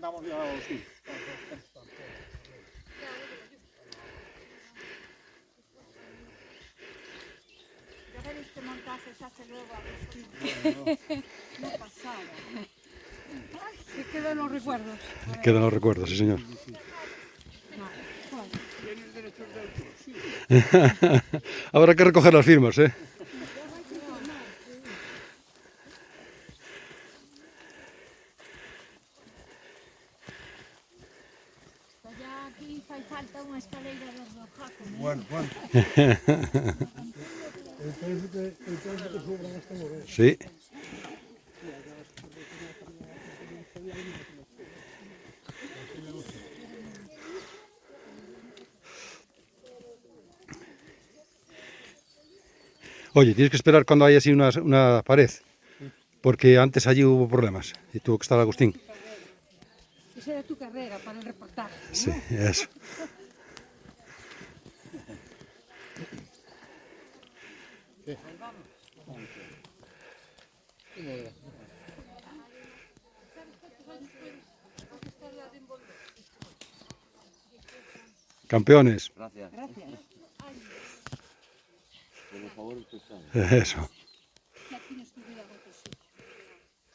mandamos ya ao sur. Ya ver este montaje se hace luego Agustín. No pasaba. Se quedan los recuerdos. Quedan los recuerdos, sí señor. Tienes derechos de autor, sí. Habrá que recoger las firmas, ¿eh? Ya aquí fai falta unha escaleira de rojaco. Bueno. Entonces te sobran esta morena. Sí. Oye, tienes que esperar cuando haya así una pared, porque antes allí hubo problemas y tuvo que estar Agustín. Esa era tu carrera para el reportaje, ¿no? Sí, eso. Campeones. Gracias. Gracias. Por los favores que están. Eso. Ya tienes que ir a